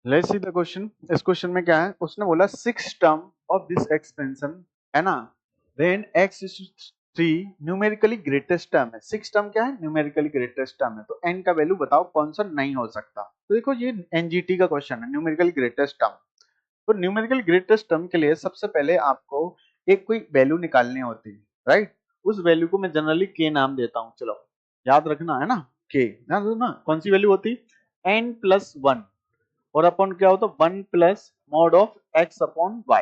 Let's see the question. इस question में क्या है, उसने बोला six term of this expansion है ना, when x is 3 numerically greatest term है। सिक्स टर्म क्या है, न्यूमेरिकली ग्रेटेस्ट टर्म है। तो n का वैल्यू बताओ कौन सा नहीं हो सकता। तो देखो ये एनजीटी का क्वेश्चन है, न्यूमेरिकली ग्रेटेस्ट टर्म। तो न्यूमेरिकल ग्रेटेस्ट टर्म के लिए सबसे पहले आपको एक कोई वैल्यू निकालनी होती है, राइट। उस वैल्यू को मैं जनरली के नाम देता हूं, चलो याद रखना है ना। के याद रखना कौन सी वैल्यू होती है, n+1 और अपॉन क्या होता है, 1 plus mod of x upon y।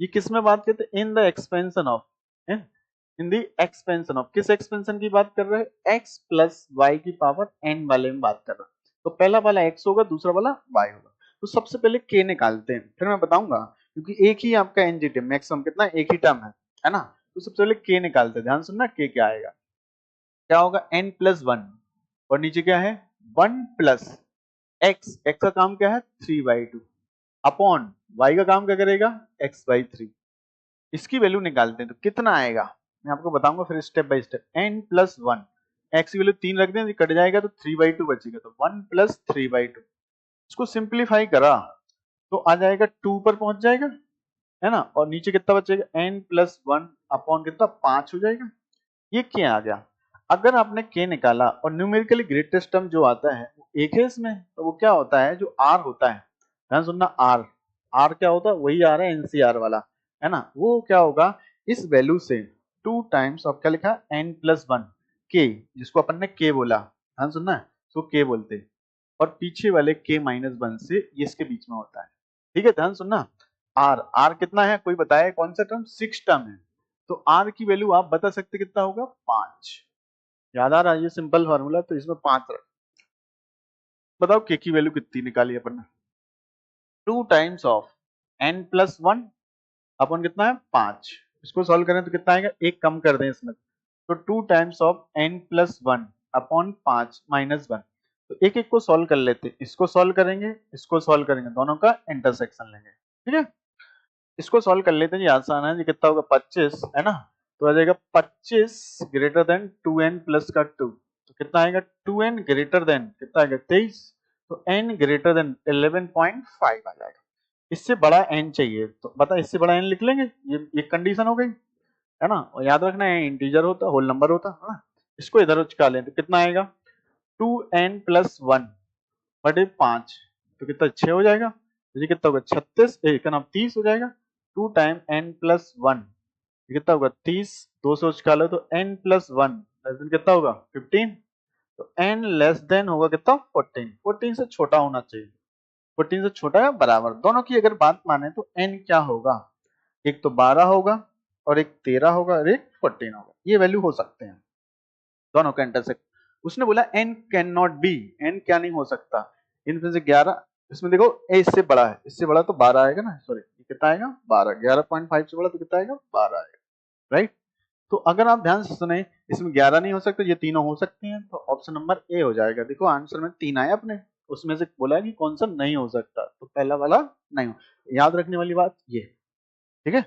ये किस में बात करते हैं, in the expansion of, in the expansion of, किस एक्सपेंशन की बात कर रहे हैं, x प्लस वाई की पावर n वाले में बात कर रहे हैं। तो पहला वाला x होगा, दूसरा वाला y होगा। तो सबसे पहले k निकालते हैं, फिर मैं बताऊंगा, क्योंकि एक ही आपका एनजीटी मैक्सिमम कितना, एक ही टर्म है ना। तो सबसे पहले k निकालते हैं, ध्यान सुनना k क्या आएगा, क्या होगा n+1 और नीचे क्या है 1 प्लस x, x का काम क्या है 3/2 अपॉन y का काम क्या करेगा x/3। इसकी वैल्यू निकालते हैं तो कितना आएगा, मैं आपको बताऊंगा फिर step by step. n+1 x की वैल्यू 3 रख दें, कट जाएगा तो 3/2 बचेगा, तो 1 प्लस 3/2। इसको सिंप्लीफाई करा तो आ जाएगा 2 पर पहुंच जाएगा, है ना। और नीचे कितना बचेगा, n+1 अपॉन कितना 5 हो जाएगा। ये क्या आ गया। अगर आपने k निकाला और न्यूमेरिकली ग्रेटेस्ट टर्म जो आता है वो एक है इसमें, तो वो क्या होता है, जो r होता है, ध्यान सुनना, r क्या होता है, वही आ रहा है एनसीआर वाला, है ना। वो क्या होगा, इस वैल्यू से 2 टाइम्स ऑफ क्या लिखा n+1 k, जिसको अपन ने k बोला, ध्यान सुनना है, तो k बोलते हैं। और पीछे वाले k-1 से ये इसके बीच में होता है, ठीक है। ध्यान सुनना, r कितना है, कोई बताया कौन सा टर्म, 6 टर्म है। तो r की वैल्यू आप बता सकते कितना होगा, 5। याद आ रहा है, ये सिंपल फार्मूला, तो इसमें 5 रख। बताओ k की वैल्यू कितनी निकाली अपन ने, 2 टाइम्स ऑफ n+1 अपन कितना है 5। इसको सॉल्व करें तो कितना आएगा, एक कम कर दें इसमें, तो 2 टाइम्स ऑफ n+1 अपॉन 5 -1। तो एक एक को सॉल्व कर लेते हैं, इसको सॉल्व करेंगे, इसको सॉल्व करेंगे, दोनों का इंटरसेक्शन लेंगे, ठीक है। इसको सॉल्व कर लेते हैं, ये आसान है। ये कितना होगा 25, है ना। तो आ जाएगा 25 ग्रेटर देन 2n प्लस का 2, तो कितना आएगा 2n ग्रेटर देन कितना आएगा 23, तो n ग्रेटर देन 11.5 आ जाएगा। इससे बड़ा n चाहिए, तो बता इससे बड़ा n लिख लेंगे, ये कंडीशन हो गई, है ना। और याद रखना है इंटीजर होता, होल नंबर होता है ना। इसको इधर उचका लें तो कितना आएगा 2n+1 बटे 5, तो कितना 6 हो जाएगा। तो ये कितना होगा 36, एक नाम 30 हो जाएगा। 2 टाइम n+1 ये कितना होगा 30, 2 से उसका लो तो n+1 लेस देन कितना होगा 15, तो n लेस देन होगा कितना 14, 14 से छोटा होना चाहिए, 14 से छोटा या बराबर। दोनों की अगर बात माने तो n क्या होगा, एक तो 12 होगा और एक 13 होगा और एक 14 होगा। ये वैल्यू हो सकते हैं दोनों का इंटरसेक्ट। उसने बोला n can not be, n क्या नहीं हो सकता, इनमें से 11, इसमें देखो a इससे बड़ा है, इससे बड़ा तो 12 आएगा ना, सॉरी कितना आएगा 12, 11.5 से बड़ा तो कितना आएगा 12 आएगा, राइट। तो अगर आप ध्यान से सुने, इसमें 11 नहीं हो सकते, ये तीनों हो सकती हैं, तो ऑप्शन नंबर ए हो जाएगा। देखो आंसर में 3 आया अपने, उसमें से बोला है कि कौन सा नहीं हो सकता, तो पहला वाला नहीं हो। याद रखने वाली बात ये, ठीक है।